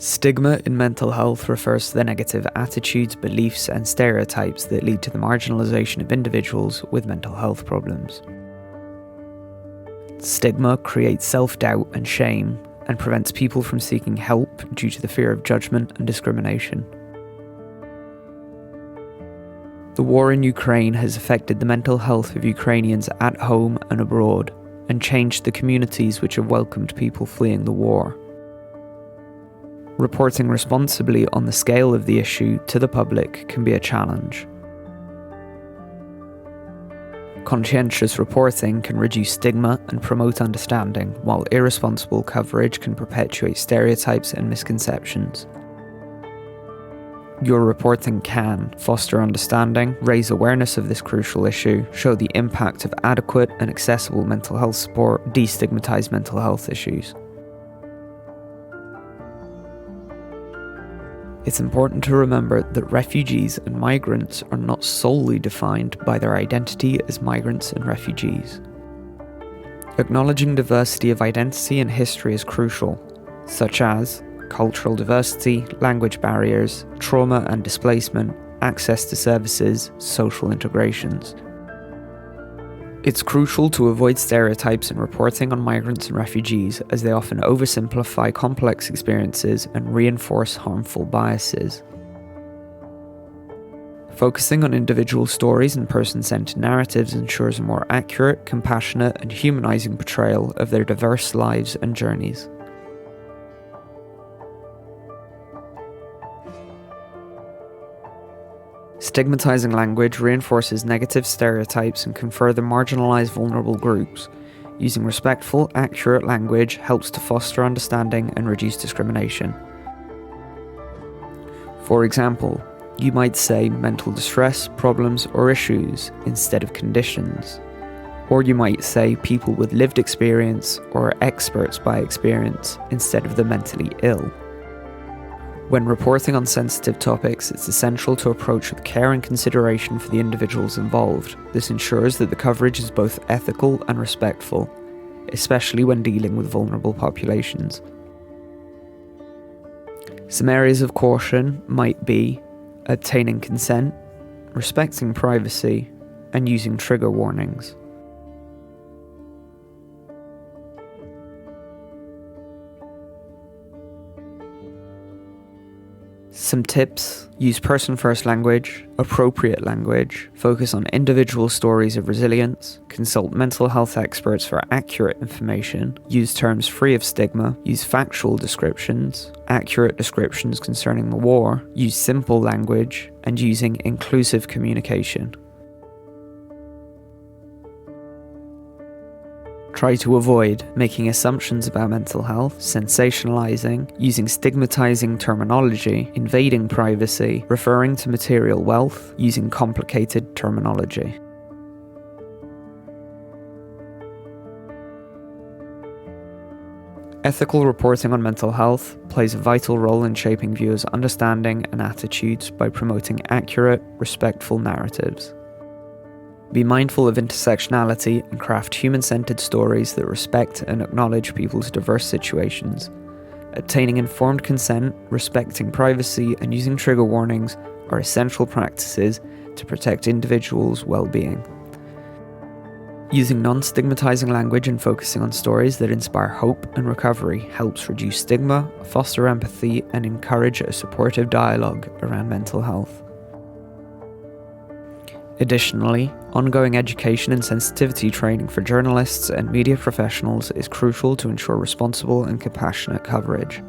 Stigma in mental health refers to the negative attitudes, beliefs, and stereotypes that lead to the marginalisation of individuals with mental health problems. Stigma creates self-doubt and shame and prevents people from seeking help due to the fear of judgment and discrimination. The war in Ukraine has affected the mental health of Ukrainians at home and abroad, and changed the communities which have welcomed people fleeing the war. Reporting responsibly on the scale of the issue to the public can be a challenge. Conscientious reporting can reduce stigma and promote understanding, while irresponsible coverage can perpetuate stereotypes and misconceptions. Your reporting can foster understanding, raise awareness of this crucial issue, show the impact of adequate and accessible mental health support, destigmatize mental health issues. It's important to remember that refugees and migrants are not solely defined by their identity as migrants and refugees. Acknowledging diversity of identity and history is crucial, such as cultural diversity, language barriers, trauma and displacement, access to services, social integrations. It's crucial to avoid stereotypes in reporting on migrants and refugees, as they often oversimplify complex experiences and reinforce harmful biases. Focusing on individual stories and person-centered narratives ensures a more accurate, compassionate, and humanizing portrayal of their diverse lives and journeys. Stigmatizing language reinforces negative stereotypes and can further marginalize vulnerable groups. Using respectful, accurate language helps to foster understanding and reduce discrimination. For example, you might say mental distress, problems, or issues instead of conditions. Or you might say people with lived experience or experts by experience instead of the mentally ill. When reporting on sensitive topics, it's essential to approach with care and consideration for the individuals involved. This ensures that the coverage is both ethical and respectful, especially when dealing with vulnerable populations. Some areas of caution might be obtaining consent, respecting privacy, and using trigger warnings. Some tips: use person-first language, appropriate language, focus on individual stories of resilience, consult mental health experts for accurate information, use terms free of stigma, use factual descriptions, accurate descriptions concerning the war, use simple language, and using inclusive communication. Try to avoid making assumptions about mental health, sensationalizing, using stigmatizing terminology, invading privacy, referring to material wealth, using complicated terminology. Ethical reporting on mental health plays a vital role in shaping viewers' understanding and attitudes by promoting accurate, respectful narratives. Be mindful of intersectionality and craft human-centered stories that respect and acknowledge people's diverse situations. Obtaining informed consent, respecting privacy, and using trigger warnings are essential practices to protect individuals' well-being. Using non-stigmatizing language and focusing on stories that inspire hope and recovery helps reduce stigma, foster empathy, and encourage a supportive dialogue around mental health. Additionally, ongoing education and sensitivity training for journalists and media professionals is crucial to ensure responsible and compassionate coverage.